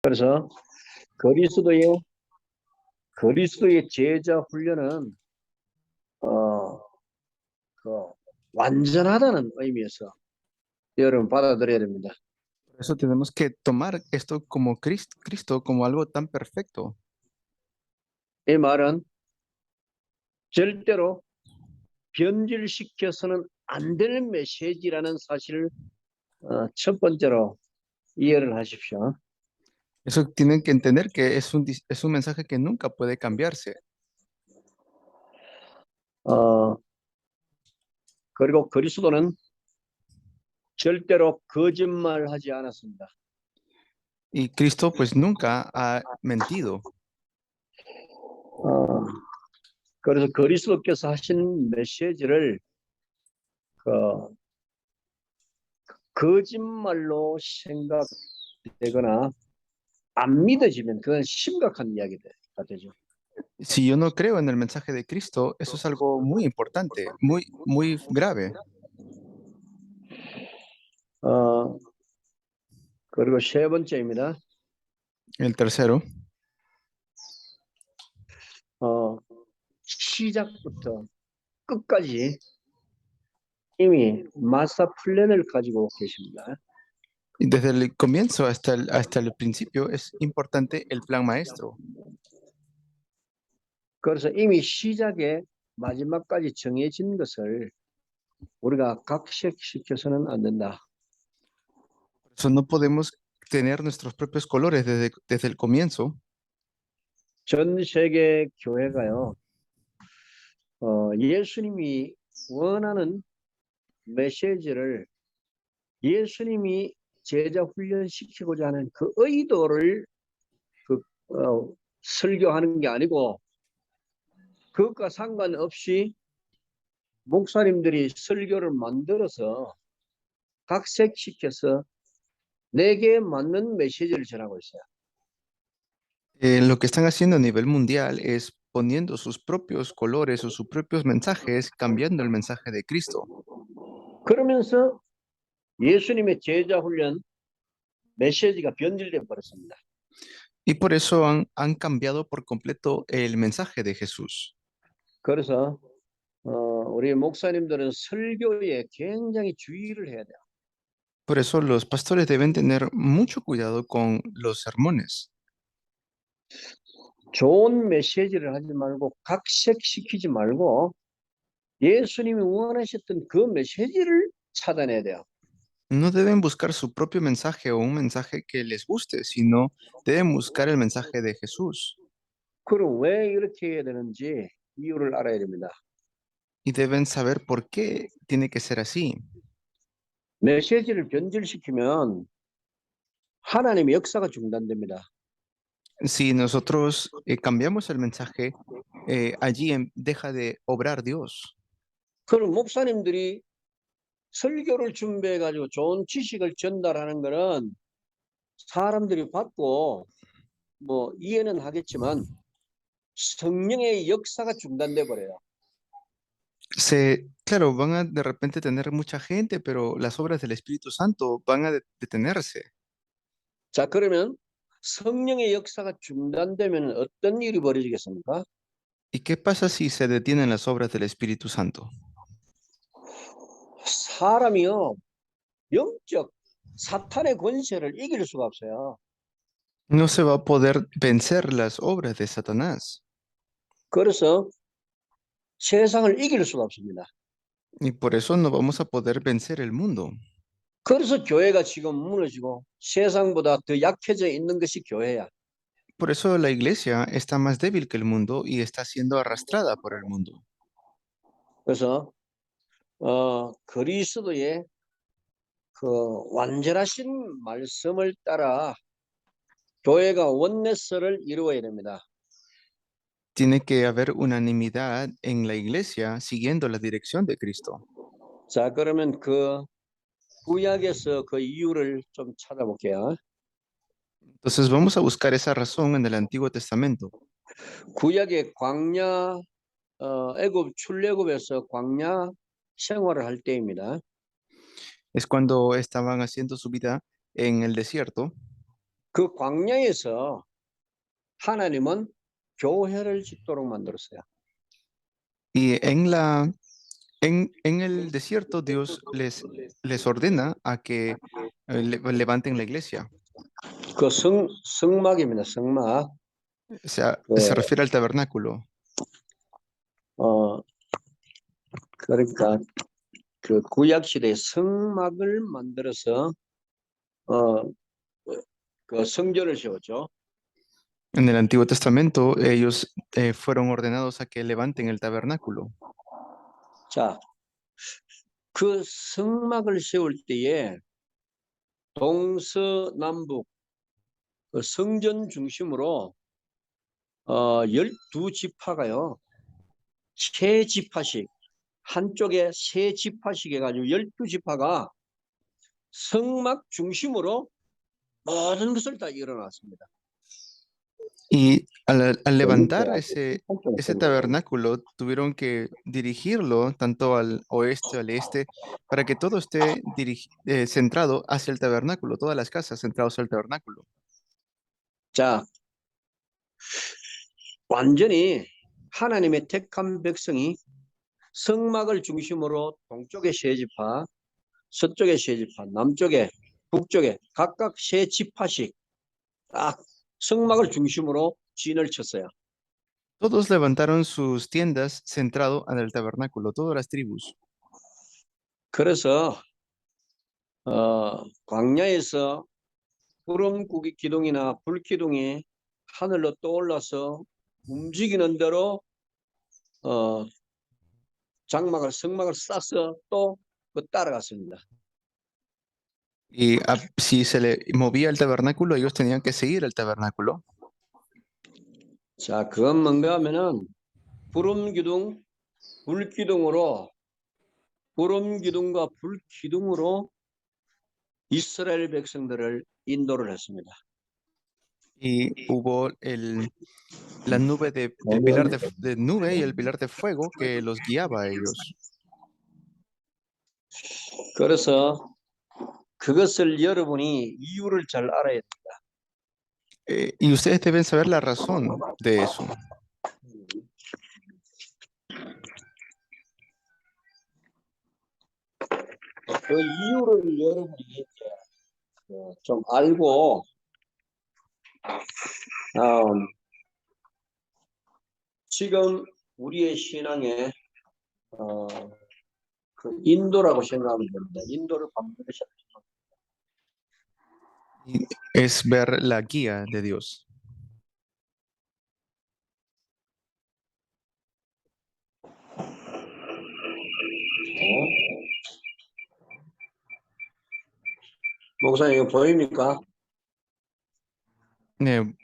그래서 그리스도의 그리스도의 제자 훈련은 어, 그 완전하다는 의미에서 여러분 받아들여야 됩니다. Por eso tenemos que tomar esto como Cristo como algo tan perfecto. 이 말은 절대로 변질시켜서는 안 될 메시지라는 사실을 첫 번째로 이해를 하십시오. Eso tienen que entender que es un mensaje que nunca puede cambiarse. 어, 그리고 그리스도는 절대로 거짓말하지 않았습니다. Y Cristo pues nunca ha mentido. 어, 그래서 그리스도께서 하신 메시지를 그 거짓말로 생각되거나 안 믿어지면 그건 심각한 이야기가 되죠. Si yo no creo en el mensaje de Cristo, eso es algo muy importante, muy grave. 어, 그리고 세 번째입니다. El tercero, 어, 시작부터 끝까지 이미 마스터 플랜을 가지고 계십니다. y desde el comienzo hasta el principio, es importante el plan maestro. 그래서 이미 시작에 마지막까지 정해진 것을 우리가 각색시켜서는 안 된다. Por eso no podemos tener nuestros propios colores desde el comienzo. 전 세계 교회가요, 예수님이 원하는 메시지를 예수님이 제자 훈련시키고자 하는 그 의도를 그, 설교하는 게 아니고 그것과 상관없이 목사님들이 설교를 만들어서 각색시켜서 내게 맞는 메시지를 전하고 있어요. Lo que están haciendo a nivel mundial es poniendo sus propios colores o sus propios mensajes, cambiando el mensaje de Cristo. 그러면서 예수님의 제자 훈련 메시지가 변질돼 버렸습니다. Y por eso han cambiado por completo el mensaje de Jesús. 그래서 우리 목사님들은 설교에 굉장히 주의를 해야 돼요. Por eso los pastores deben tener mucho cuidado con los sermones. 좋은 메시지를 하지 말고 각색시키지 말고 예수님이 원하셨던 그 메시지를 찾아내야 돼요. No deben buscar su propio mensaje o un mensaje que les guste, sino deben buscar el mensaje de Jesús. 그럼 왜 이렇게 해야 되는지 이유를 알아야 됩니다. Y deben saber por qué tiene que ser así. 메시지를 변질시키면 하나님의 역사가 중단됩니다. Si nosotros cambiamos el mensaje, allí deja de obrar Dios. 그럼 목사님들이 설교를 준비해 가지고 좋은 지식을 전달하는 거는 사람들이 받고 뭐 이해는 하겠지만 성령의 역사가 중단돼 버려요. Claro, van a de repente tener mucha gente, pero las obras del Espíritu Santo van a detenerse. 자, 그러면 성령의 역사가 중단되면 어떤 일이 벌어지겠습니까? ¿Y qué pasa si se detienen las obras del Espíritu Santo? 사람이요, 영적 사탄의 권세를 이길 수가 없어요. No se va a poder vencer las obras de Satanás. 그래서 세상을 이길 수가 없습니다. Y por eso no vamos a poder vencer el mundo. 그래서 교회가 지금 무너지고 세상보다 더 약해져 있는 것이 교회야. Por eso la iglesia está más débil que el mundo y está siendo arrastrada por el mundo. 그래서 그리스도의 그 완전하신 말씀을 따라 교회가 원내스를 이루어야 됩니다. Tiene que haber unanimidad en la iglesia siguiendo la dirección de Cristo. 자, 그러면 그 구약에서 그 이유를 좀 찾아볼게요. Entonces vamos a buscar esa razón en el Antiguo Testamento. 구약의 광야 애굽 출애굽에서 광야 생활을 할 때입니다. Es cuando estaban haciendo su vida en el desierto. 그 광야에서 하나님은 교회를 짓도록 만들었어요. Y en el desierto Dios les ordena a que levanten la iglesia. 그 성막입니다. 성막. O sea, 그, se refiere al tabernáculo. 그러니까 그 구약 시대에 성막을 만들어서 그 성전을 세웠죠. En el Antiguo Testamento ellos fueron ordenados a que levanten el tabernáculo. 자, 그 성막을 세울 때에 동서남북 그 성전 중심으로 12지파가요. 세 지파씩 한쪽에 세 지파씩 해가지고 12지파가 성막 중심으로 모든 것을 다 일어났습니다. Y al levantar 그러니까 ese tabernáculo, tuvieron que dirigirlo tanto al oeste, al este, para que todo esté centrado hacia el tabernáculo, todas las casas centradas hacia el tabernáculo. 자, 완전히 하나님의 택한 백성이 성막을 중심으로 동쪽에 세 지파, 서쪽에 세 지파, 남쪽에, 북쪽에 각각 세 지파씩 딱 성막을 중심으로 진을 쳤어요. Todos levantaron sus tiendas centrado en el tabernáculo, todas las tribus. 그래서 광야에서 구름 기둥이나 불 기둥이 하늘로 떠올라서 움직이는 대로 성막을 싸서 또 따라갔습니다. Y si se le movía el tabernáculo, ellos tenían que seguir el tabernáculo. 자, 그건 뭔가 하면은 구름 기둥, 불 기둥으로 구름 기둥과 불 기둥으로 이스라엘 백성들을 인도를 했습니다. Y hubo la nube el pilar de nube y el pilar de fuego que los guiaba a ellos. 그래서 그것을 여러분이 이유를 잘 알아야 됩니다. Y ustedes deben saber la razón de eso. 그 이유를 여러분이 이제 좀 알고 지금 우리의 신앙에 그 인도라고 생각하면 됩니다. 인도를 반드시 Es ver la guía de Dios. 목사님 이거 보입니까?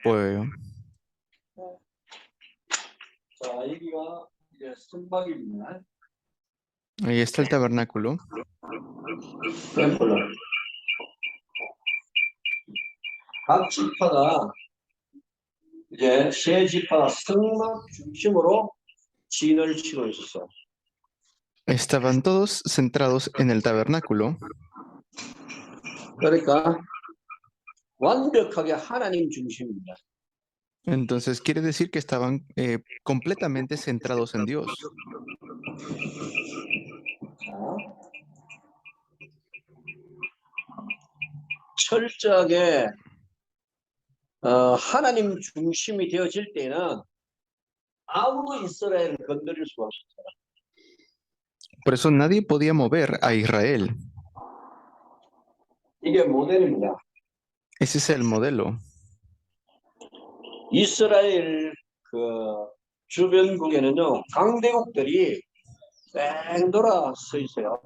Pues, 자, 여기가 이제 성막입니다. ahí está el tabernáculo. 템플러. 각 지파가 이제 세 지파가 성막 중심으로 진을 치고 있었어요. Estaban todos centrados en el tabernáculo. 그러니까 완벽하게 하나님 중심입니다. Entonces quiere decir que estaban completamente centrados en Dios. 철저하게 하나님 중심이 되어질 때는 아무도 이스라엘을 건드릴 수가 없었어요. Por eso nadie podía mover a Israel. 이게 모델입니다. Ese es el modelo. 이스라엘 그 주변국에는요 강대국들이 뺑 돌아 서 있어요.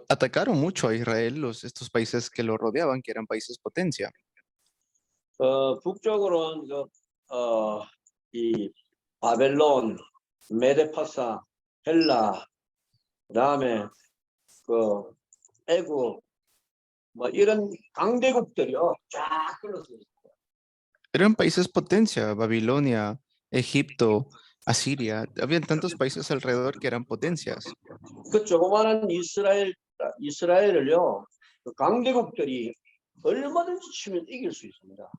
Atacaron mucho a Israel estos países que lo rodeaban, que eran países potencia. 북쪽으로는 이 바벨론, 메데파사, 헬라, 그다음에 그 애국 뭐 이런 강대국들이요 쫙 흘러서 있어요. Eran países potencia, Babilonia, Egipto, Asiria. Habían tantos países alrededor que eran potencias. 그 조그마한 이스라엘을요 그 강대국들이 얼마든지 치면 이길 수 있습니다.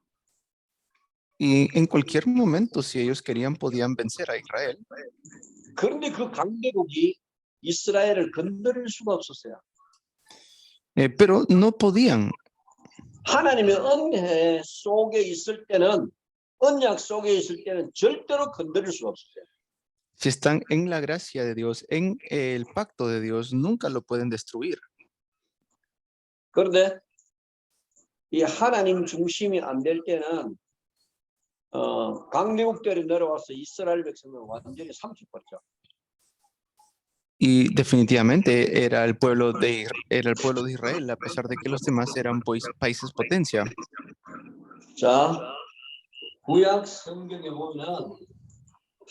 Y en cualquier momento, si ellos querían, podían vencer a Israel. 그런데 그 강대국이 이스라엘을 건드릴 수가 없었어요. Pero no podían. 하나님의 은혜 속에 있을 때는, 언약 속에 있을 때는 절대로 건드릴 수가 없었어요. Si están en la gracia de Dios, en el pacto de Dios, nunca lo pueden destruir. 그런데 이 하나님 중심이 안 될 때는 강대국들이 내려와서 이스라엘 백성을 완전히 삼켜버렸죠. Y definitivamente era el pueblo era el pueblo de Israel, a pesar de que los demás eran países potencia. 자, 구약 성경에 보면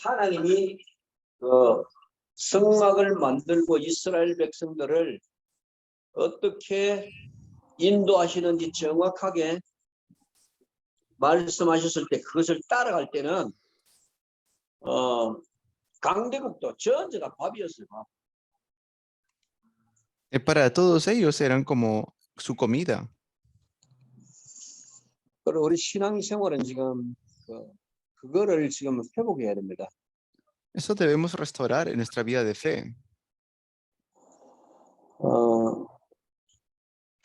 하나님이 그 성막을 만들고 이스라엘 백성들을 어떻게 인도하시는지 정확하게 말씀하셨을 때 그것을 따라갈 때는 강대국도 전부 다 밥이었어요. 밥. Para todos ellos eran como su comida. 그리고 우리 신앙생활은 지금 그거를 지금 회복해야 됩니다. Eso debemos restaurar en nuestra vida de fe.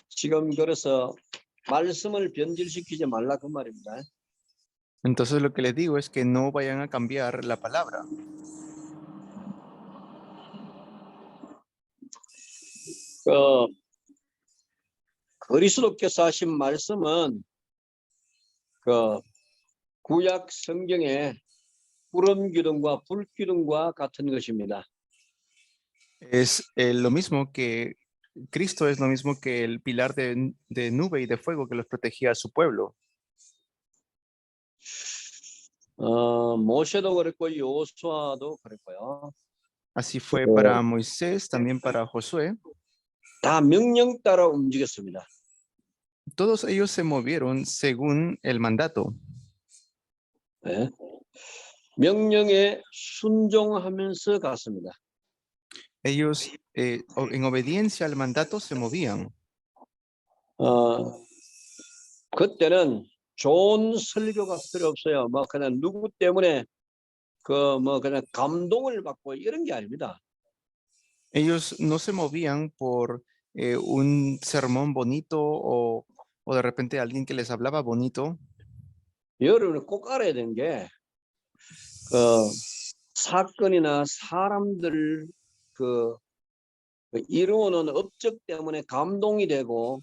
지금 그래서 말씀을 변질시키지 말라 그 말입니다. Entonces lo que les digo es que no vayan a cambiar la palabra. 그리스도께서 하신 말씀은 그 구약 성경의 구름 기둥과 불 기둥과 같은 것입니다. Es lo mismo que Cristo es lo mismo que el pilar de nube y de fuego que los protegía a su pueblo. 모세도 그랬고 여호수아도 그랬고요. Así fue para Moisés, también para Josué. 다 명령 따라 움직였습니다. Todos ellos se movieron según el mandato. 네. 명령에 순종하면서 갔습니다. Ellos en obediencia al mandato se movían. 그때는 좋은 설교가 필요 없어요. 뭐 그냥 누구 때문에 그냥 감동을 받고 이런 게 아닙니다. Ellos no se movían por un sermón bonito o de repente alguien que les hablaba bonito. 여러분은 꼭 알아야 되는 게 사건이나 사람들 이루어놓은 업적 때문에 감동이 되고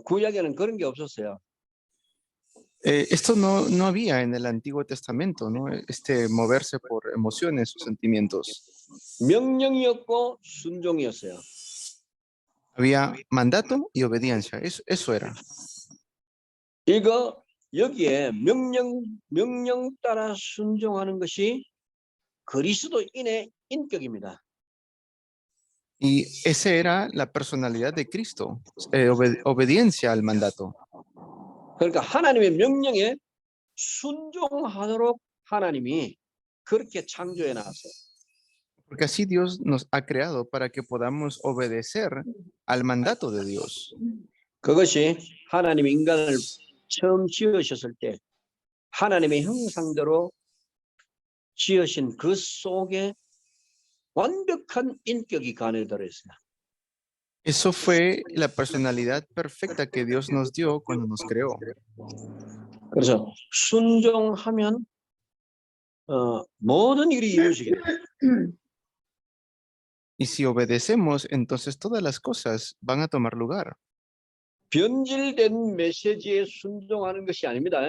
구약에는 그런 게 없었어요. Esto no había en el Antiguo Testamento, ¿no? Moverse por emociones o sentimientos. 명령이었고 순종이었어요. Había mandato y obediencia. Eso era. 이거 여기에 명령 따라 순종하는 것이 그리스도인의 인격입니다. Y esa era la personalidad de Cristo, obediencia al mandato. 그러니까 하나님의 명령에 순종하도록 하나님이 그렇게 창조해 놨어요. Porque así Dios nos ha creado para que podamos obedecer al mandato de Dios. 그것이 하나님이 인간을 처음 지으셨을 때 하나님의 형상대로 지으신 그 속에 완벽한 인격이 간에 들어있어요. Eso fue la personalidad perfecta que Dios nos dio cuando nos creó. 그래서 순종하면 모든 일이 이루어지게 돼요. Y si obedecemos, entonces todas las cosas van a tomar lugar. 변질된 메시지에 순종하는 것이 아닙니다.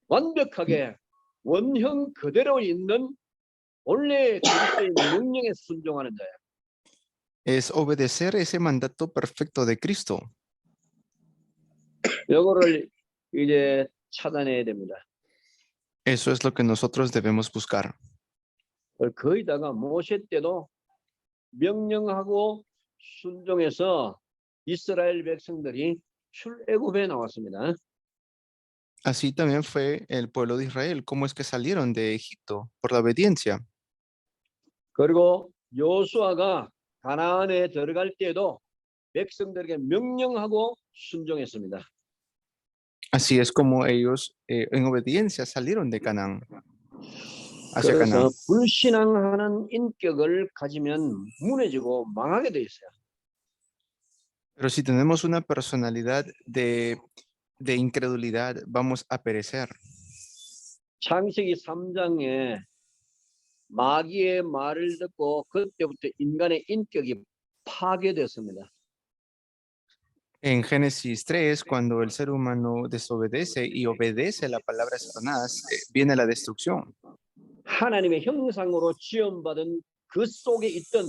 완벽하게 원형 그대로 있는 원래 그리스도의 명령에 순종하는 자예요. Es obedecer ese mandato perfecto de Cristo. 이거를 이제 찾아내야 됩니다. Eso es lo que nosotros debemos buscar. 거기다가 모세 때도 명령하고 순종해서 이스라엘 백성들이 출애굽에 나왔습니다. Así también fue el pueblo de Israel. ¿Cómo es que salieron de Egipto? Por la obediencia. 그리고 여호수아가 가나안에 들어갈 때도 백성들에게 명령하고 순종했습니다. Así es como ellos en obediencia salieron de Canaán, hacia Canaán. 그래서 불신앙하는 인격을 가지면 무너지고 망하게 돼 있어요. Pero si tenemos una personalidad de incredulidad, vamos a perecer. 창세기 3장에 마귀의 말을 듣고 그때부터 인간의 인격이 파괴됐습니다. En Génesis 3, cuando el ser humano desobedece y obedece la palabra de Satanás, viene la destrucción. 하나님의 형상으로 지음받은 그 속에 있던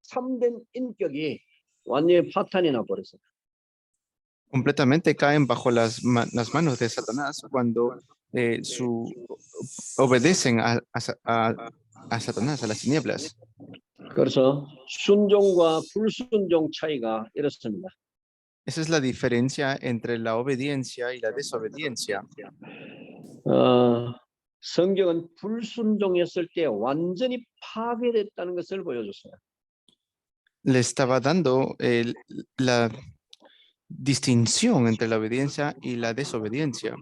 참된 인격이 완전히 파탄이 나버렸어요. Completamente caen bajo las manos de Satanás cuando obedecen a Satanás, a las tinieblas. 그래서 순종과 불순종 차이가 이렇습니다. Esa es la diferencia entre la obediencia y la desobediencia. 성경은 불순종했을 때 완전히 파괴됐다는 것을 보여줬어요. Le estaba dando la distinción entre la obediencia y la desobediencia.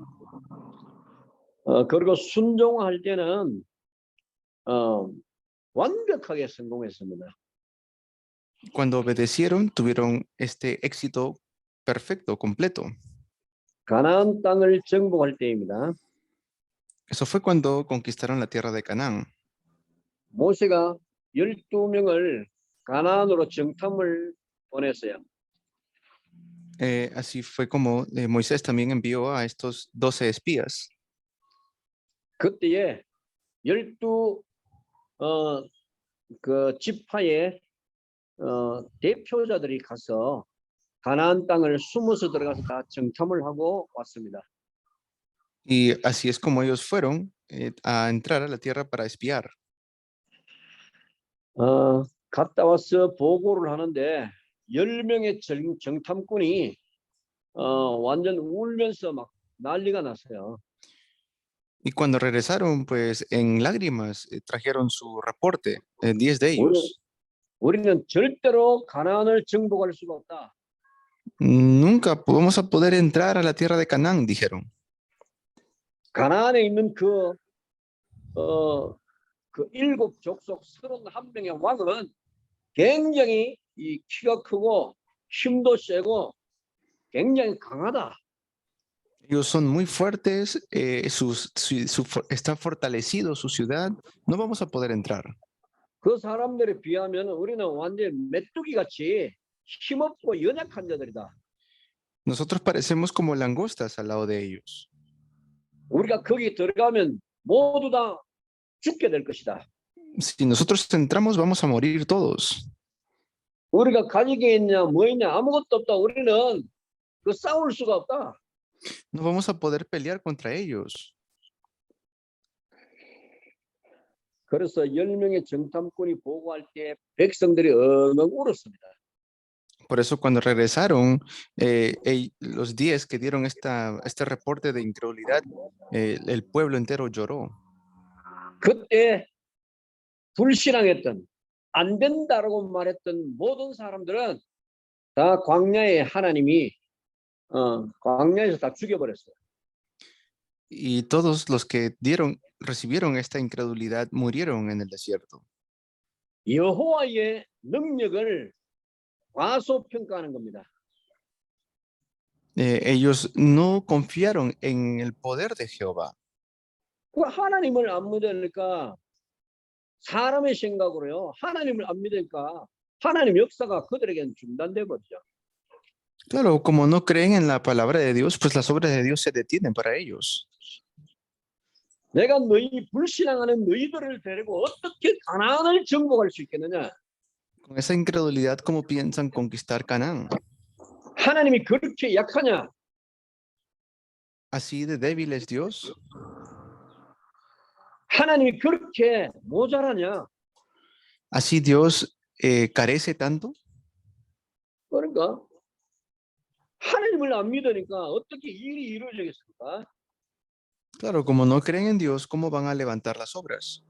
그리고 순종할 때는 완벽하게 성공했습니다. Cuando obedecieron, tuvieron este éxito perfecto, completo. 가나안 땅을 정복할 때입니다. Eso fue cuando conquistaron la tierra de Canaán. 모세가 12명을 가나안으로 정탐을 보냈어요. Así fue como Moisés también envió a estos 12 espías. 그때에 12 그 지파의 대표자들이 가서 가나안 땅을 숨어서 들어가서 다 정탐을 하고 왔습니다. Y así es como ellos fueron a entrar a la tierra para espiar. 갔다 와서 보고를 하는데 10명의 정탐꾼이 완전 울면서 막 난리가 났어요. Y cuando regresaron, pues en lágrimas trajeron su reporte, 10 de ellos. 우리는 절대로 가나안을 정복할 수가 없다. Nunca vamos a poder entrar a la tierra de Canaán, dijeron. 가나안에 있는 그 일곱 족속 31명의 왕은 굉장히 이 키가 크고 힘도 세고 굉장히 강하다. Ellos son muy fuertes, está fortalecido su ciudad, no vamos a poder entrar. 그 사람들에 비하면 우리는 완전히 메뚜기 같이 힘없고 연약한 자들이다. Nosotros parecemos como langostas al lado de ellos. 우리가 거기 들어가면 모두 다 죽게 될 것이다. Si nosotros entramos, vamos a morir todos. 우리가 가진 게 있냐 뭐 있냐 아무것도 없다. 우리는 그 싸울 수가 없다. No vamos a poder pelear contra ellos. 그래서 10명의 정탐꾼이 보고할 때 백성들이 엉엉 울었습니다. Por eso cuando regresaron, los 10 que dieron este reporte de incredulidad, el pueblo entero lloró. 그때 불신앙했던 안 된다라고 말했던 모든 사람들은 다 광야에 하나님이 광야에서 다 죽여버렸어요. Y todos los que recibieron esta incredulidad murieron en el desierto. 여호와의 능력을 과소평가하는 겁니다. Ellos no confiaron en el poder de Jehová. 그 하나님을 안 믿으니까 사람의 생각으로요. 하나님을 안 믿으니까 하나님 역사가 그들에게는 중단돼 버리죠. Claro, como no creen en la palabra de Dios, pues las obras de Dios se detienen para ellos. 내가 너희 불신앙하는 너희들을 데리고 어떻게 가나안을 정복할 수 있겠느냐? Con esa incredulidad, ¿cómo piensan conquistar Canaán? 하나님이 그렇게 약하냐? ¿Así de débil es Dios? 하나님이 그렇게 모자라냐? ¿Así Dios carece tanto? 그러니까 하나님을 안 믿으니까 어떻게 일이 이루어지겠습니까? Claro, como no creen en Dios, ¿cómo van a levantar las obras?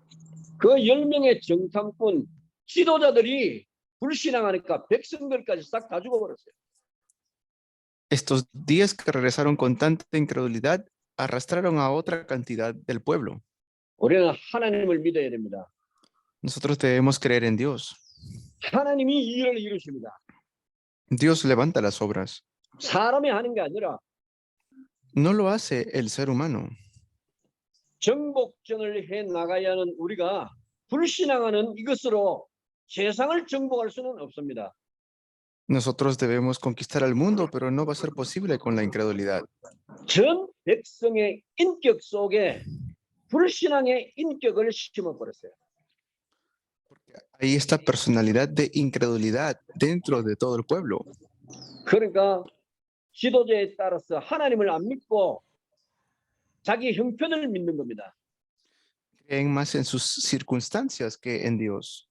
그 10명의 정탐꾼 지도자들이 불신앙하니까 백성들까지 싹 다 죽어버렸어요. Estos 10 que regresaron con tanta incredulidad arrastraron a otra cantidad del pueblo. 우리는 하나님을 믿어야 됩니다. Nosotros debemos creer en Dios. 하나님이 이 일을 이루십니다. Dios levanta las obras. 사람이 하는 게 아니라 No lo hace el ser humano. 정복전을 해 나가야 하는 우리가 불신앙하는 이것으로 세상을 정복할 수는 없습니다. Nosotros debemos conquistar al mundo, pero no va a ser posible con la incredulidad. 전 백성의 인격 속에 불신앙의 인격을 심어 버렸어요. Hay esta personalidad de incredulidad dentro de todo el pueblo. 그러니까 지도자에 따라서 하나님을 안 믿고 자기 형편을 믿는 겁니다. Creen más en sus circunstancias que en Dios.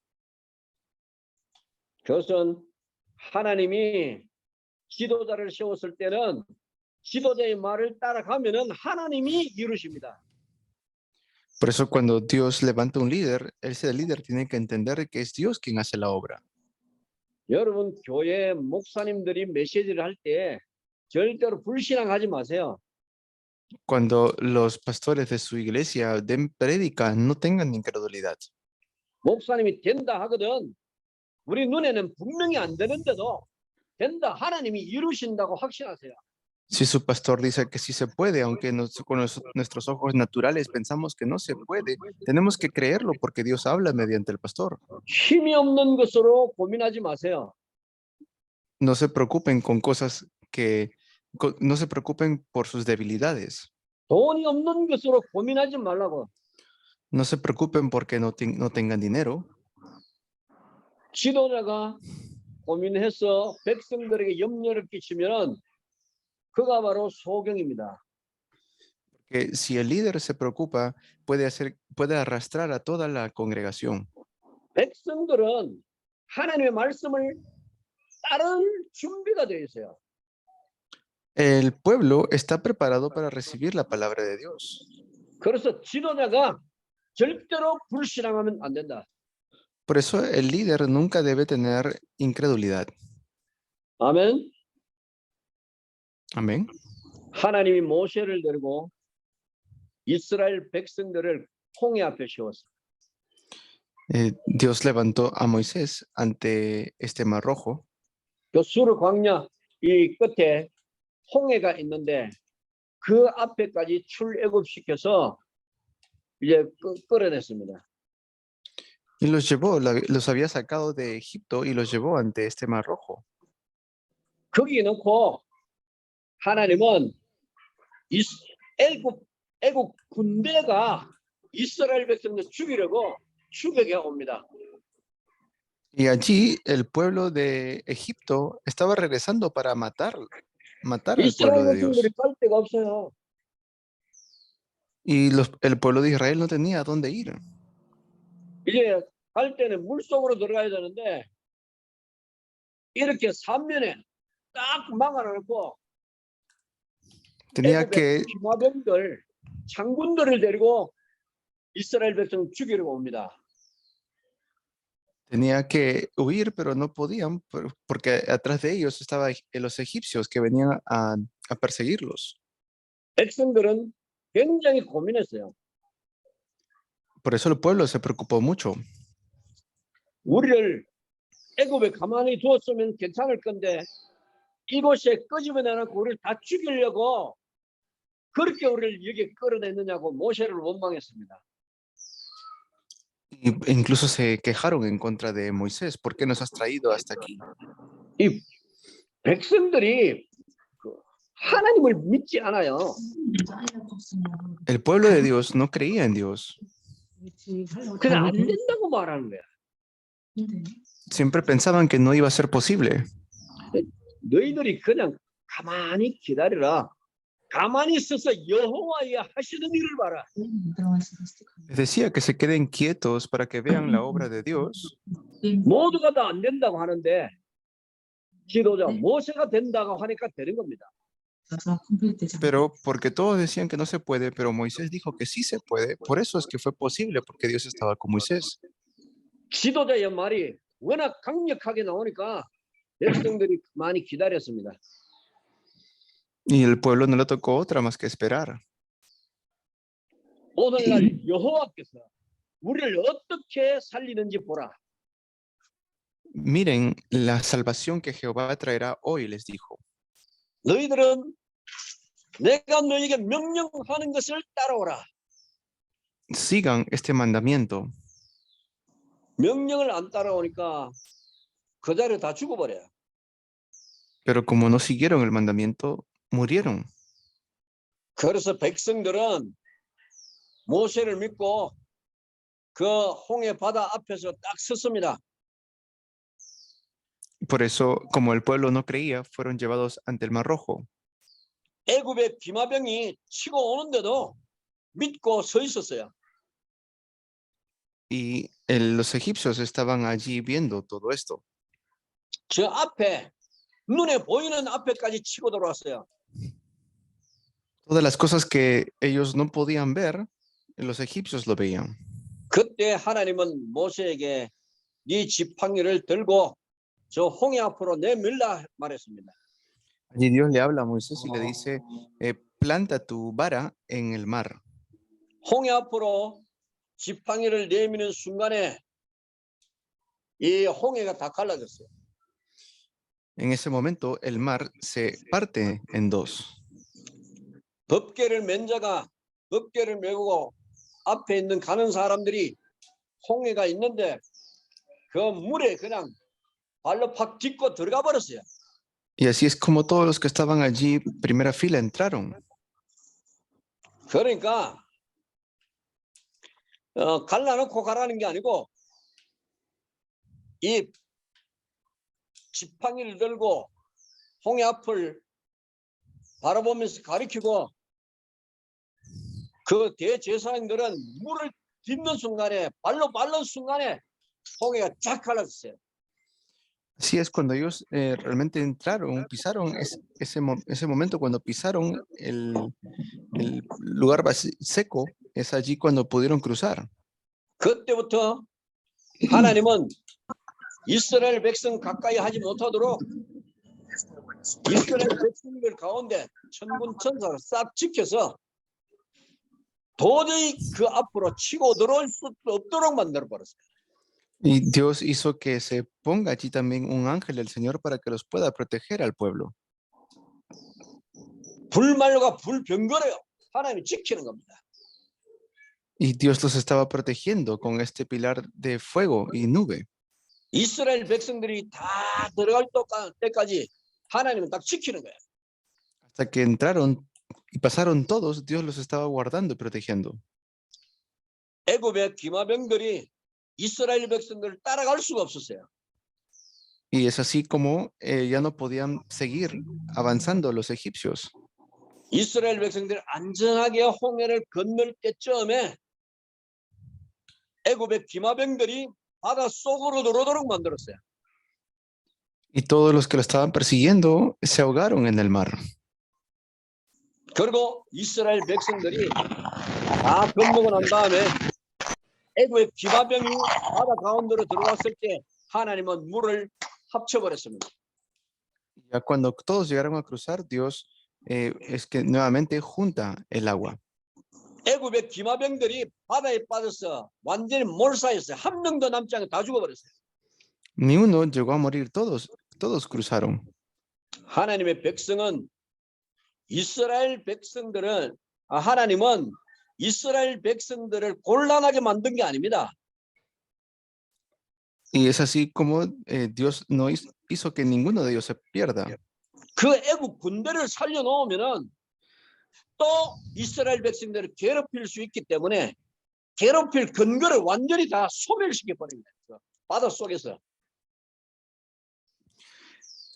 그것은 하나님이 지도자를 세웠을 때는 지도자의 말을 따라가면은 하나님이 이루십니다. Por eso cuando Dios levanta un líder, ese líder tiene que entender que es Dios quien hace la obra. 여러분 교회 목사님들이 메시지를 할 때 절대로 불신앙하지 마세요. Cuando los pastores de su iglesia den prédica, no tengan incredulidad. 목사님이 된다 하거든. 우리 눈에는 분명히 안 되는데도 된다. 하나님이 이루신다고 확신하세요. Si su pastor dice que sí se puede, aunque con nuestros ojos naturales pensamos que no se puede, tenemos que creerlo porque Dios habla mediante el pastor. 힘이 없는 것으로 고민하지 마세요. No se preocupen con cosas que, no se preocupen por sus debilidades. 돈이 없는 것으로 고민하지 말라고. No se preocupen porque no tengan dinero. 지도자가 고민해서 백성들에게 염려를 끼치면 그가 바로 소경입니다. Que si el líder se preocupa, puede arrastrar a toda la congregación. 백성들은 하나님의 말씀을 따를 준비가 되어 있어요. El pueblo está preparado para recibir la palabra de Dios. 그래서 지도자가 절대로 불신앙하면 안 된다. Por eso el líder nunca debe tener incredulidad. 아멘. Amén. 하나님이 모세를 데리고 이스라엘 백성들을 홍해 앞에 세웠어요. Dios levantó a Moisés ante este mar rojo. 그 수르 광야 이 끝에 홍해가 있는데 그 앞에까지 출애굽시켜서 이제 끌어냈습니다. Y los llevó, los había sacado de Egipto y los llevó ante este mar rojo. 거기 놓고 하나님은 애굽 군대가 이스라엘 백성들 죽이려고 추격해 옵니다. Y allí el pueblo de Egipto estaba regresando para matar al pueblo 이스라엘 de Dios. 백성들이 갈 데가 없어요. Y el pueblo de Israel no tenía a dónde ir. 이제 갈 때는 물속으로 들어가야 되는데 이렇게 삼면에 딱 막아놓고 Tenía 애굽의 que, 기마병들, 장군들을 데리고 이스라엘 백성 죽이려고 옵니다. tenía que huir, pero no podían porque atrás de ellos estaban los egipcios que venían a perseguirlos. 백성들은 굉장히 고민했어요. Por eso el pueblo se preocupó mucho. 우리를 애굽에 가만히 두었으면 괜찮을 건데 이곳에 끄집어내놓고 우리를 다 죽이려고 그렇게 우리를 여기 끌어냈느냐고 모세를 원망했습니다. Incluso se quejaron en contra de Moisés. ¿Por qué nos has traído hasta aquí? 이 백성들이 하나님을 믿지 않아요. El pueblo de Dios no creía en Dios. 그냥 안 된다고 말하는 거야. Siempre pensaban que no iba a ser posible. 너희들이 그냥 가만히 기다리라. 가만히 있어서 여호와의 하시는 일을 봐라. Les decía que se queden quietos para que vean la obra de Dios. 모두가 다 안 된다고 하는데 지도자 모세가 된다고 하니까 되는 겁니다. Pero porque todos decían que no se puede, pero Moisés dijo que sí se puede. Por eso es que fue posible, porque Dios estaba con Moisés. 지도자의 말이 워낙 강력하게 나오니까 백성들이 많이 기다렸습니다. Y el pueblo no le tocó otra más que esperar. 오늘날 여호와께서 우리를 어떻게 살리는지 보라. Miren la salvación que Jehová traerá hoy, les dijo. 너희들은 내가 너희에게 명령하는 것을 따라오라. Sigan este mandamiento. 명령을 안 따라오니까 그 자리에 다 죽어버려요. Pero como no siguieron el mandamiento, murieron. 그래서 백성들은 모세를 믿고 그 홍해 바다 앞에서 딱 섰습니다. Por eso, como el pueblo no creía, fueron llevados ante el Mar Rojo. 애굽의 기마병이 치고 오는데도 믿고 서 있었어요. Y los egipcios estaban allí viendo todo esto. 저 앞에 눈에 보이는 앞에까지 치고 들어왔어요. Todas las cosas que ellos no podían ver, los egipcios lo veían. 그때 하나님은 모세에게 네 지팡이를 들고 저 홍해 앞으로 내밀라 말했습니다. Allí Dios le habla a Moisés y le dice, planta tu vara en el mar. 홍해 앞으로 지팡이를 내미는 순간에 이 홍해가 다 갈라졌어요. En ese momento el mar se parte en dos. 법궤를 맨 자가 법궤를 메고 앞에 있는 가는 사람들이 홍해가 있는데 그 물에 그냥 발로 팍 딛고 들어가 버렸어요. Y así es como todos los que estaban allí, primera fila, entraron. 그러니까 갈라놓고 가라는 게 아니고 이 지팡이를 들고 홍해 앞을 바라보면서 가리키고 그 대제사장들은 물을 딛는 순간에 발로 밟는 순간에 홍해가 쫙 갈라졌어요. Así es cuando ellos realmente entraron, pisaron ese momento, cuando pisaron el lugar seco, es allí cuando pudieron cruzar. 그때부터 하나님은 이스라엘 백성 가까이 하지 못하도록 이스라엘 백성들 가운데 천군 천사를 싹 지켜서 도저히 그 앞으로 치고 들어올 수 없도록 만들어 버렸어요. Y Dios hizo que se ponga allí también un ángel del Señor para que los pueda proteger al pueblo. 불말로가 불병거래요. 하나님이 지키는 겁니다. Y Dios los estaba protegiendo con este pilar de fuego y nube. 이스라엘 백성들이 다 들어갈 때까지 하나님은 딱 지키는 거예요. Hasta que entraron y pasaron todos, Dios los estaba guardando y protegiendo. 애굽의 기마병들이 이스라엘 백성들을 따라갈 수가 없었어요. Y es así como ya no podían seguir avanzando los egipcios. 이스라엘 백성들이 안전하게 홍해를 건널 때쯤에 애굽의 기마병들이 바다 속으로 들어오도록 만들었어요. Y todos los que lo estaban persiguiendo se ahogaron en el mar. 그리고 이스라엘 백성들이 다 건너고 난 다음에 애굽의 기마병이 바다 가운데로 들어왔을 때 하나님은 물을 합쳐버렸습니다. Ya cuando todos llegaron a cruzar, Dios es que nuevamente junta el agua. 애굽의 기마병들이 바다에 빠져서 완전히 몰사했어요. 한 명도 남지 않고 다 죽어버렸어요. Ni uno llegó a morir, todos cruzaron. 하나님의 백성은 이스라엘 백성들은 하나님은 이스라엘 백성들을 곤란하게 만든 게 아닙니다. Y es así como Dios no hizo que ninguno de ellos se pierda. 그 애국 군대를 살려놓으면은 또 이스라엘 백성들을 괴롭힐 수 있기 때문에 괴롭힐 근거를 완전히 다 소멸시켜 버린 거예요. 바다 속에서.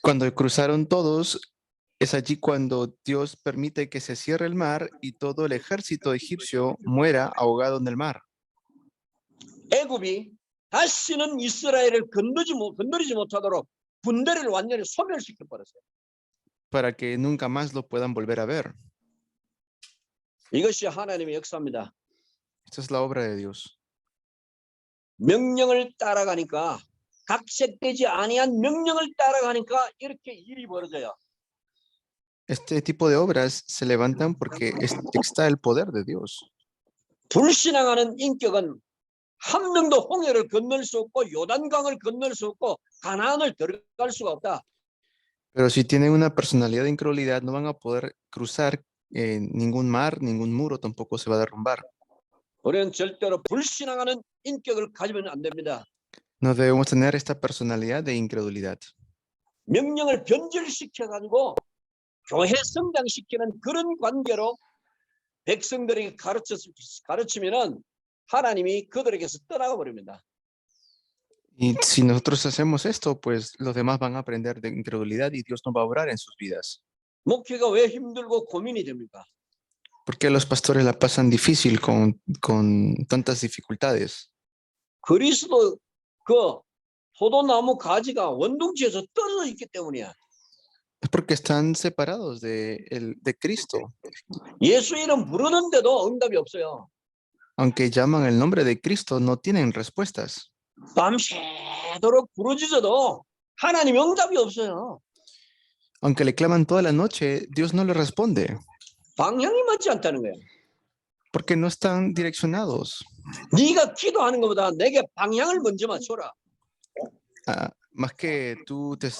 Cuando cruzaron todos, es allí cuando Dios permite que se cierre el mar y todo el ejército egipcio muera ahogado en el mar. 애굽이 다시는 이스라엘을 건드리지 못하도록 군대를 완전히 소멸시켜 버렸어요. Para que nunca más lo puedan volver a ver. 이것이 하나님의 역사입니다. Esta es la obra de Dios. 명령을 따라가니까 각색되지 아니한 명령을 따라가니까 이렇게 일이 벌어져요. Este tipo de obras se levantan porque está el poder de Dios. 불신앙하는 인격은 한 명도 홍해를 건널 수 없고 요단강을 건널 수 없고 가나안을 들어갈 수가 없다. Pero si tienen una personalidad de incredulidad, no van a poder cruzar ningún mar, ningún muro tampoco se va a derrumbar. 우리는 절대로 불신앙하는 인격을 가지면 안 됩니다. No debemos tener esta personalidad de incredulidad. 명령을 변질시켜 가지고 교회 성장시키는 그런 관계로 백성들에게 가르치면은 하나님이 그들에게서 떠나가 버립니다. Y si nosotros hacemos esto, pues los demás van a aprender de incredulidad y Dios no va a obrar en sus vidas. 목회가 왜 힘들고 고민이 됩니까? ¿Por qué los pastores la pasan difícil con tantas dificultades? 그리스도 그 포도나무 가지가 원둥지에서 떨어져 있기 때문이야. Es porque están separados de Cristo. 예수 이름 부르는데도 응답이 없어요. Aunque llaman el nombre de Cristo, no tienen respuestas. 밤새도록 부르짖어도 하나님 응답이 없어요. Aunque le claman toda la noche, Dios no le responde. 방향이 맞지 않다는 거예요. Porque no están direccionados. 네가 기도하는 것보다 내게 방향을 먼저 맞춰라. Más que tú te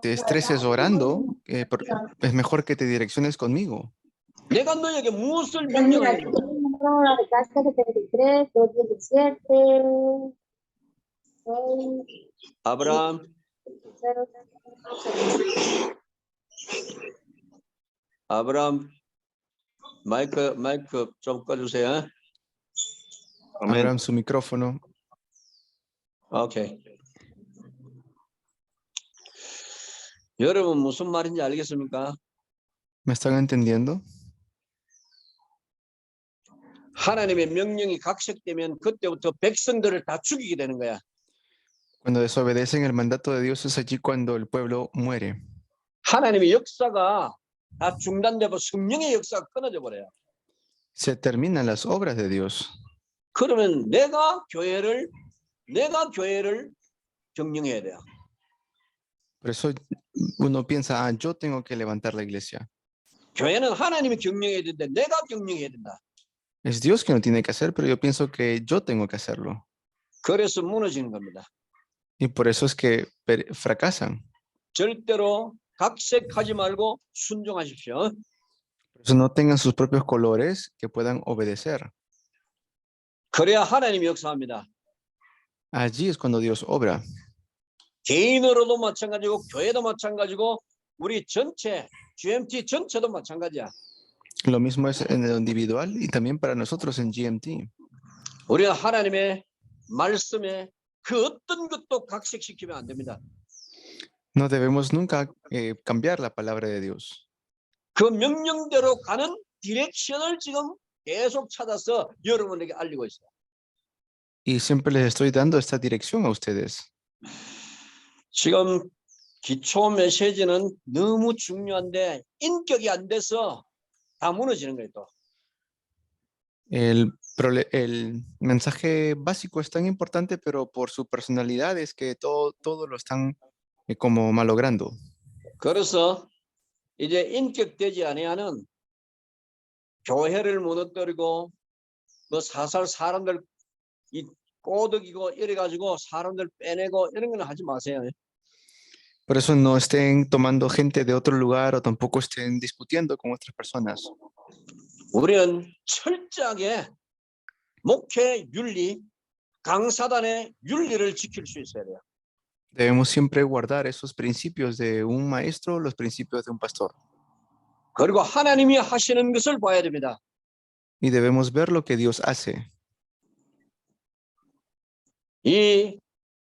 estreses orando, es mejor que te direcciones conmigo. 내가 너에게 무엇을 Mira, aquí 명령하는 tengo un número de casa 73, 217, 6, 아브라함 0, 아브라함 마이크 좀 꺼주세요. Abran su micrófono. 오케이. 여러분 무슨 말인지 알겠습니까? ¿Me están entendiendo? 하나님의 명령이 각색되면 그때부터 백성들을 다 죽이게 되는 거야. Cuando desobedecen el mandato de Dios es allí cuando el pueblo muere. 하나님의 역사가 다 중단되고 성령의 역사가 끊어져 버려요. Se terminan las obras de Dios. 그러면 내가 교회를 경영해야 돼요. Por eso uno piensa, yo tengo que levantar la iglesia. 교회는 하나님이 경영해야 되는데 내가 경영해야 된다. Es Dios que lo tiene que hacer, pero yo pienso que yo tengo que hacerlo. 그래서 무너지는 겁니다. Y por eso es que fracasan. 절대로 각색하지 말고 순종하십시오. Por eso no tengan sus propios colores que puedan obedecer. 그래야 하나님이 역사합니다. Allí es cuando Dios obra. 개인으로도 마찬가지고 교회도 마찬가지고 우리 전체 GMT 전체도 마찬가지야. Lo mismo es en lo individual y también para nosotros en GMT. 우리가 하나님의 말씀에 그 어떤 것도 각색시키면 안 됩니다. No debemos nunca cambiar la palabra de Dios. 그 명령대로 가는 디렉션을 지금 계속 찾아서 여러분에게 알리고 있어요. Y siempre les estoy dando esta dirección a ustedes. 지금 기초 메시지는 너무 중요한데 인격이 안 돼서 다 무너지는 거예요. 또. El mensaje básico es tan importante, pero por su personalidad es que todo lo están como malogrando. 그래서 이제 인격되지 아니하는 교회를 무너뜨리고 뭐 사살 사람들 이 꼬드기고 이래 가지고 사람들 빼내고 이런 건 하지 마세요. Por eso no estén tomando gente de otro lugar o tampoco estén discutiendo con otras personas. 우리는 철저하게 목회 윤리, 강사단의 윤리를 지킬 수 있어야 돼요. Debemos siempre guardar esos principios de un maestro, los principios de un pastor. 그리고 하나님이 하시는 것을 봐야 됩니다. Y debemos ver lo que Dios hace. 이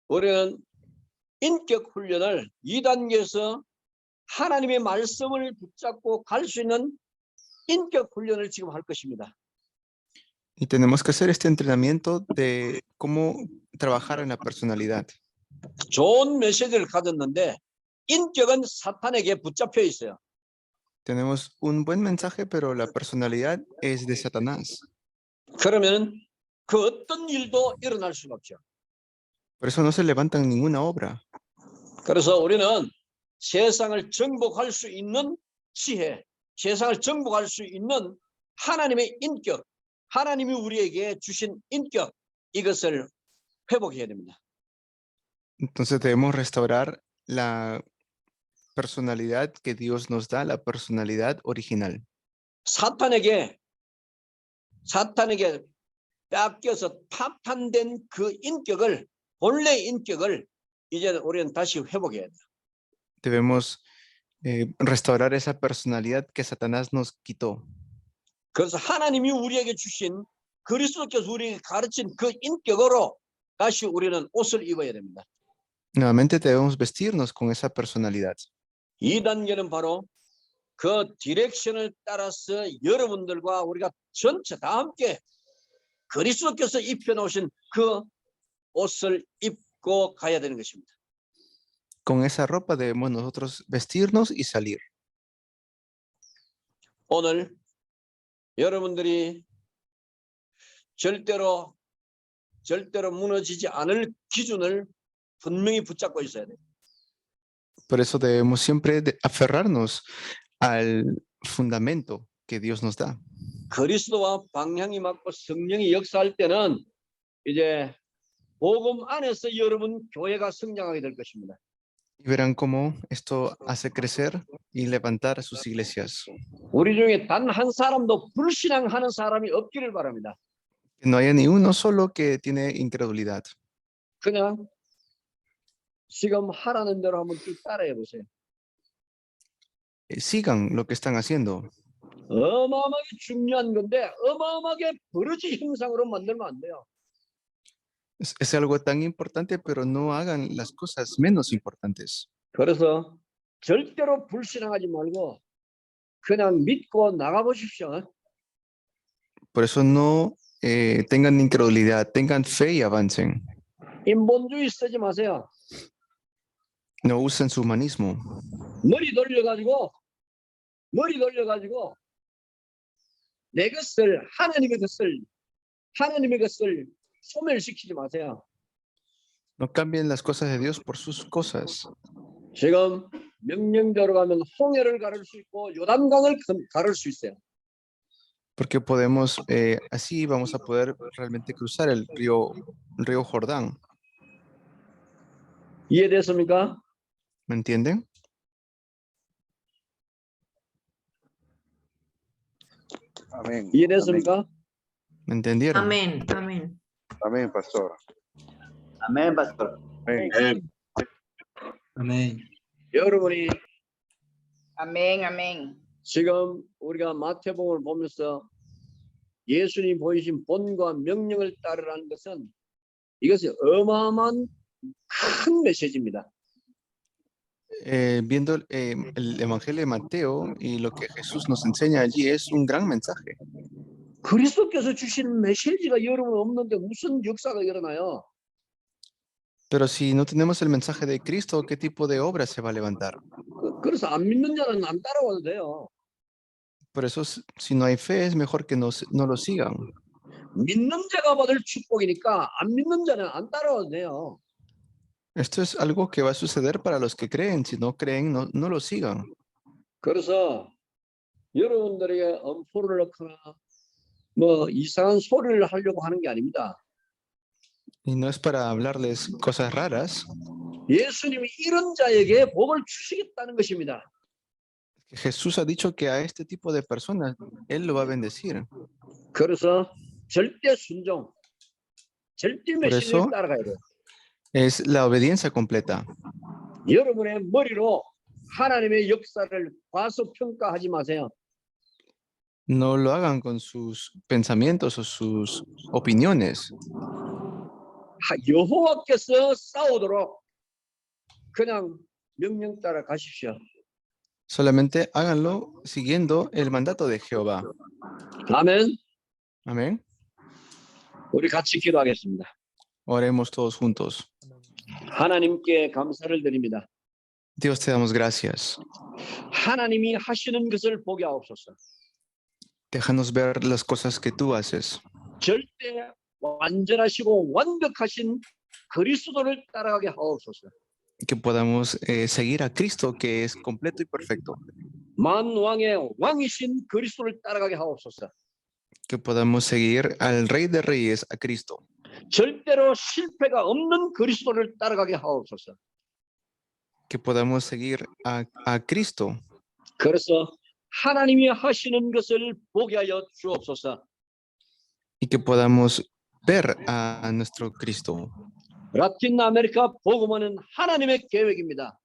우리는 인격 훈련을 2단계에서 하나님의 말씀을 붙잡고 갈 수 있는 인격 훈련을 지금 할 것입니다. Y tenemos que hacer este entrenamiento de cómo trabajar en la personalidad. 좋은 메시지를 가졌는데 인격은 사탄에게 붙잡혀 있어요. Tenemos un buen mensaje, pero la personalidad es de Satanás. 그러면 그 어떤 일도 일어날 수가 없죠. Por eso no se levantan ninguna obra. 그래서 우리는 세상을 정복할 수 있는 지혜, 세상을 정복할 수 있는 하나님의 인격, 하나님이 우리에게 주신 인격, 이것을 회복해야 됩니다. Entonces debemos restaurar la personalidad que Dios nos da, la personalidad original. 사탄에게 뺏겨서 파탄된 그 인격을, 본래 인격을 이제 우리는 다시 회복해야 돼요. Debemos restaurar esa personalidad que Satanás nos quitó. 그래서 하나님이 우리에게 주신 그리스도께서 우리에게 가르친 그 인격으로 다시 우리는 옷을 입어야 됩니다. Nuevamente debemos vestirnos con esa personalidad. 2단계는 바로 그 디렉션을 따라서 여러분들과 우리가 전체 다 함께 그리스도께서 입혀놓으신 그 옷을 입고 가야 되는 것입니다. Con esa ropa debemos nosotros vestirnos y salir. 오늘 여러분들이 절대로 무너지지 않을 기준을 분명히 붙잡고 있어야 돼요. Por eso debemos siempre aferrarnos al fundamento que Dios nos da. 그리스도와 방향이 맞고 성령이 역사할 때는 이제 복음 안에서 여러분 교회가 성장하게 될 것입니다. Y verán cómo esto hace crecer y levantar sus iglesias. 우리 중에 단 한 사람도 불신앙하는 사람이 없기를 바랍니다. Que no haya ni uno solo que tiene incredulidad. 그냥 지금 하라는 대로 한번 쭉 따라해 보세요. Sigan lo que están haciendo. 어마어마하게 중요한 건데 어마어마하게 버러지 형상으로 만들면 안 돼요. Es algo tan importante, pero no hagan las cosas menos importantes. 그래서 절대로 불신앙하지 말고 그냥 믿고 나가보십시오. Por eso no tengan incredulidad, tengan fe y avancen. 인본주의 쓰지 마세요. No usen su humanismo. 머리 돌려가지고 내 것을 하나님의 것을 소멸시키지 마세요. No cambien las cosas de Dios por sus cosas. 지금 명령대로 가면 홍해를 가를 수 있고 요단강을 가를 수 있어요. Porque podemos, así vamos a poder realmente cruzar el río Jordán. 이해됐습니까? ¿Me entienden? Amén. 이해됐습니까? ¿Me entendieron? Amén, amén. Amén, pastor. Amén, pastor. Amén. Amén. 여러분이 Amén, amén. 지금 우리가 마태복음을 보면서 예수님 보이신 본과 명령을 따르라는 것은 이것이 어마어마한 큰 메시지입니다. Viendo el Evangelio de Mateo y lo que Jesús nos enseña allí es un gran mensaje. 그리스도께서 주신 메시지가 여러분 없는데 무슨 역사가 일어나요? Pero si no tenemos el mensaje de Cristo, ¿qué tipo de obra se va a levantar? 그래서 안 믿는 자는 안 따라와도 돼요. Por eso, si no hay fe, es mejor que no lo sigan. 믿는 자가 받을 축복이니까 안 믿는 자는 안 따라와도 돼요. Esto es algo que va a suceder para los que creen. Si no creen, no lo sigan. 그래서 여러분들에게 엄포를 넣거나 뭐 이상한 소리를 하려고 하는 게 아닙니다. Y no es para hablarles cosas raras. 예수님이 이런 자에게 복을 주시겠다는 것입니다. Jesús ha dicho que a este tipo de personas, Él lo va a bendecir. 그래서 절대 순종, 절대 메시지를 eso- 따라가야 돼요. Es la obediencia completa. 여러분의 머리로 하나님의 역사를 과소평가하지 마세요. No lo hagan con sus pensamientos o sus opiniones. 여호와께서 싸우도록 그냥 명령 따라 가십시오. Solamente háganlo siguiendo el mandato de Jehová. 아멘. Amén. 우리 같이 기도하겠습니다. Oremos todos juntos. 하나님께 감사를 드립니다. Dios, te damos gracias. 하나님이 하시는 것을 보게 하옵소서. Déjanos ver las cosas que tú haces. 절대 완전하시고 완벽하신 그리스도를 따라가게 하옵소서. Que podamos seguir a Cristo, que es completo y perfecto. 만왕의 왕이신 그리스도를 따라가게 하옵소서. Que podamos seguir al Rey de Reyes, a Cristo. 절대로 실패가 없는 그리스도를 따라가게 하옵소서. Que podamos seguir a Cristo. 그래서 하나님이 하시는 것을 보게 하여 주옵소서. Y que podamos ver a nuestro Cristo. 라틴 아메리카 복음화는 하나님의 계획입니다.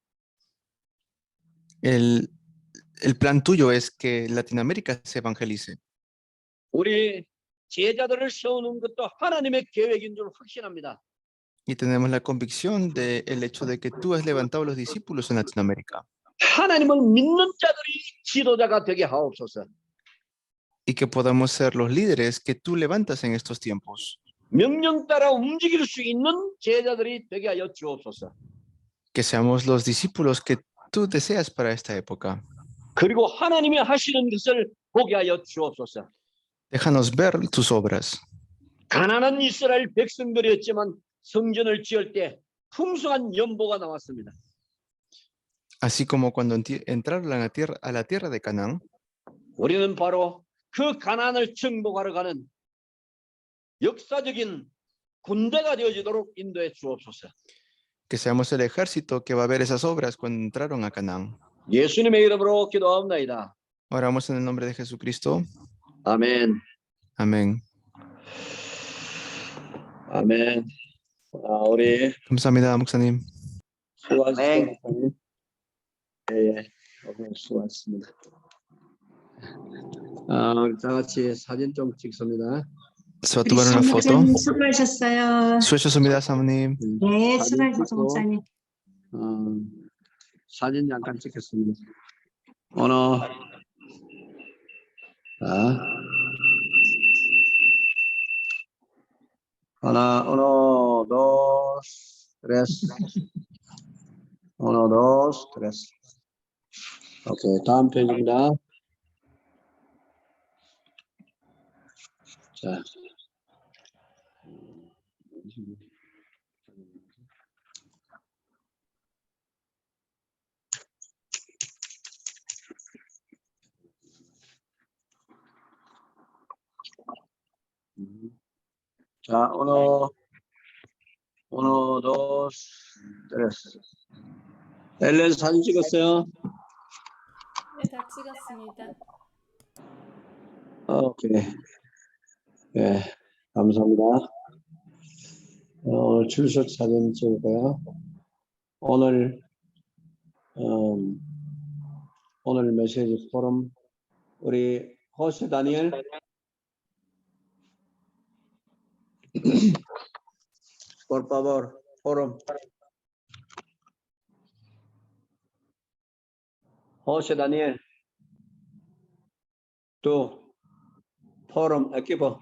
El plan tuyo es que Latinoamérica se evangelice. 우리 제자들을 세우는 것도 하나님의 계획인 줄 확신합니다. Y tenemos la convicción del hecho de que tú has levantado los discípulos en Latinoamérica. 하나님을 믿는 자들이 지도자가 되게 하옵소서. Y que podamos ser los líderes que tú levantas en estos tiempos. 명령 따라 움직일 수 있는 제자들이 되게 하여 주옵소서. Que seamos los discípulos que tú deseas para esta época. 그리고 하나님이 하시는 것을 보게 하여 주옵소서. Déjanos ver tus obras. 가난한 이스라엘 백성들이었지만 성전을 지을 때 풍성한 연보가 나왔습니다. Así como cuando entraron a la tierra de Canaán, 우리는 바로 그 가난을 정복하러 가는 역사적인 군대가 되어지도록 인도해 주옵소서. que seamos el ejército que va a ver esas obras cuando entraron a Canaán. 예수님의 이름으로 기도하옵나이다. Oramos en el nombre de Jesucristo. 아멘. Amén. 아멘. 우리 감사합니다, 목사님. 수고하셨습니다. 예, 수고하셨습니다. 우리 다 같이 사진 좀 찍습니다. Se va a tomar una foto. 목사님 수고하셨어요. 수고하셨습니다, 사모님. 네, 사진 수고하셨어요, 찍고, 목사님. 사진 잠깐 찍겠습니다. 오늘 uno, dos, tres. Uno, dos, tres. 오케이, 다음 페이지입니다. 자. 자, uno, dos, tres. 엘렌 사진 찍었어요? 네, 다 찍었습니다. 오케이. 네, 감사합니다. 오늘 출석 사진 찍을까요? 오늘 메시지 포럼 우리 호세 다니엘 por favor, forum. José Daniel, tú, forum, equipo.